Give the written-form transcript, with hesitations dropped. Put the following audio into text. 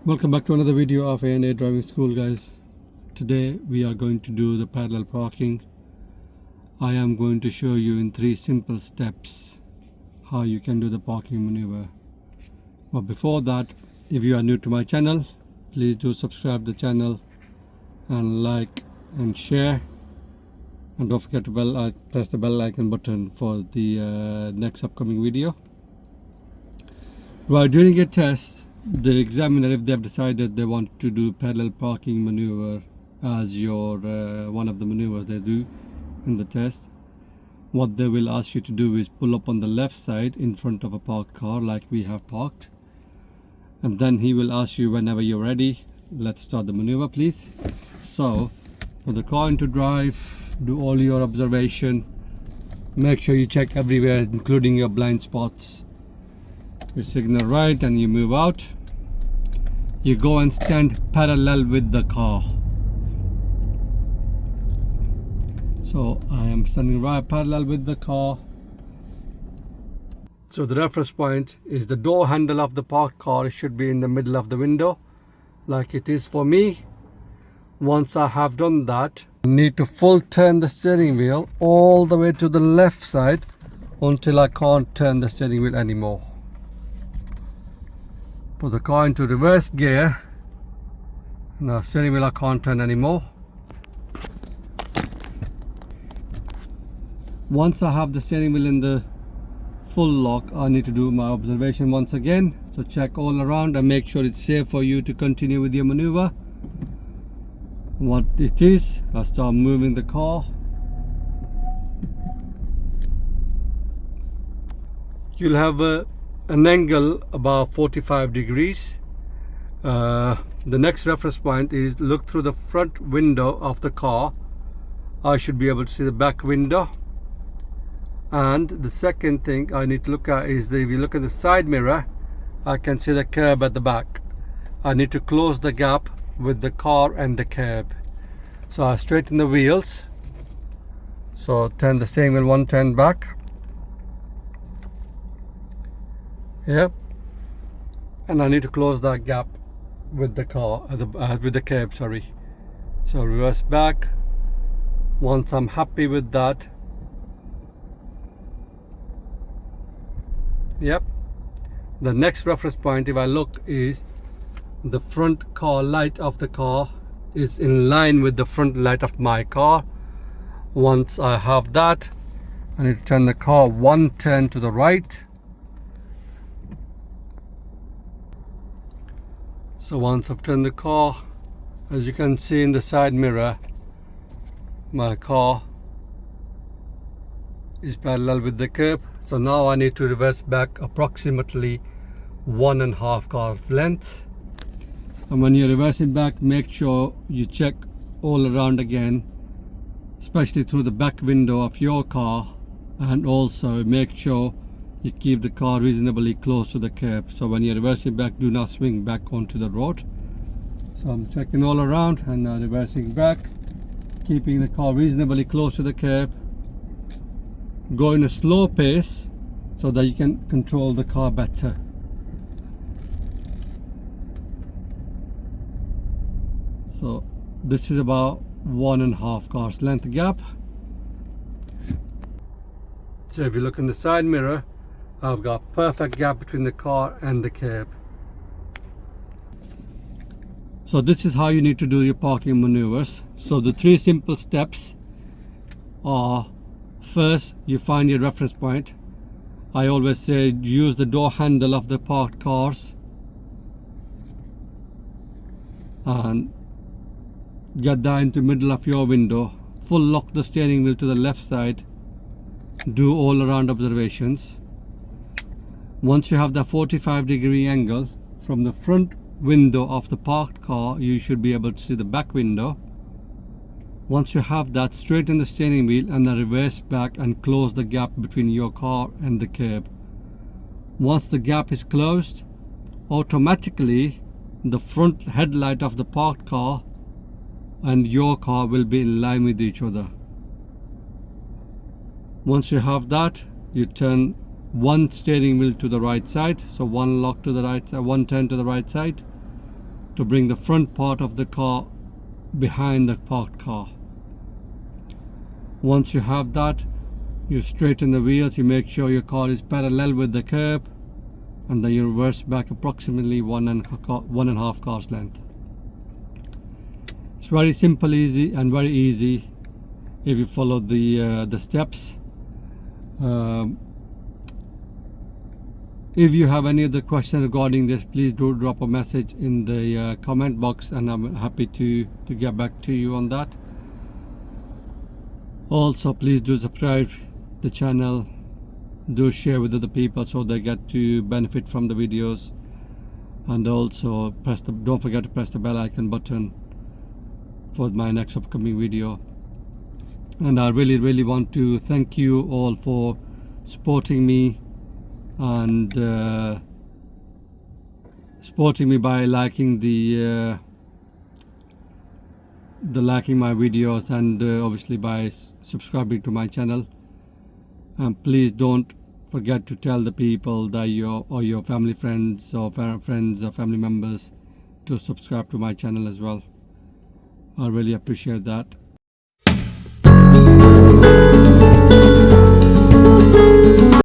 Welcome back to another video of A&A Driving School, guys. Today we are going to do the parallel parking. I am going to show you in 3 simple steps how you can do the parking maneuver. But before that, if you are new to my channel, please do subscribe to the channel and like and share, and don't forget to press the bell icon button for the next upcoming video. Right, during a test, the examiner, if they have decided they want to do parallel parking maneuver as your one of the maneuvers they do in the test, what they will ask you to do is pull up on the left side in front of a parked car like we have parked, and then he will ask you whenever you're ready, let's start the maneuver please. So for the car into drive, do all your observation, make sure you check everywhere including your blind spots. You signal right and you move out. You go and stand parallel with the car. So I am standing right parallel with the car. So the reference point is the door handle of the parked car should be in the middle of the window like it is for me. Once I have done that, I need to full turn the steering wheel all the way to the left side until I can't turn the steering wheel anymore. Put the car into reverse gear. Now steering wheel I can't turn anymore. Once I have the steering wheel in the full lock, I need to do my observation once again. So check all around and make sure it's safe for you to continue with your maneuver. What it is, I start moving the car. You'll have an angle about 45 degrees. The next reference point is look through the front window of the car. I should be able to see the back window. And the second thing I need to look at is if you look at the side mirror, I can see the curb at the back. I need to close the gap with the car and the curb. So I straighten the wheels. So turn the steering wheel 110 back. Yep, and I need to close that gap with the car, with the curb, sorry. So reverse back. Once I'm happy with that, yep. The next reference point, if I look, is the front car light of the car is in line with the front light of my car. Once I have that, I need to turn the car 110 to the right. So once I've turned the car, as you can see in the side mirror, my car is parallel with the curb. So now I need to reverse back approximately 1.5 cars length. And when you're reversing back, make sure you check all around again, especially through the back window of your car, and also make sure you keep the car reasonably close to the curb. So when you're reversing back, do not swing back onto the road. So I'm checking all around and now reversing back, keeping the car reasonably close to the curb. Go in a slow pace so that you can control the car better. So this is about 1.5 cars length gap. So if you look in the side mirror, I've got perfect gap between the car and the curb. So this is how you need to do your parking maneuvers. So the 3 simple steps are: first, you find your reference point. I always say use the door handle of the parked cars and get that into the middle of your window. Full lock the steering wheel to the left side. Do all around observations. Once you have the 45-degree angle from the front window of the parked car, you should be able to see the back window. Once you have that, straighten the steering wheel and then reverse back and close the gap between your car and the curb. Once the gap is closed, automatically the front headlight of the parked car and your car will be in line with each other. Once you have that, you turn one steering wheel to the right side, so one lock to the right side, one turn to the right side. to bring the front part of the car behind the parked car. Once you have that, you straighten the wheels, you make sure your car is parallel with the curb, and then you reverse back approximately 1.5 cars length. It's very simple, easy, and very easy if you follow the steps. If you have any other question regarding this, please do drop a message in the comment box, and I'm happy to get back to you on that. Also, please do subscribe the channel, do share with other people so they get to benefit from the videos, and also don't forget to press the bell icon button for my next upcoming video. And I really want to thank you all for supporting me and supporting me by liking liking my videos, and obviously by subscribing to my channel. And please don't forget to tell the people that your family friends or family members to subscribe to my channel as well. I really appreciate that.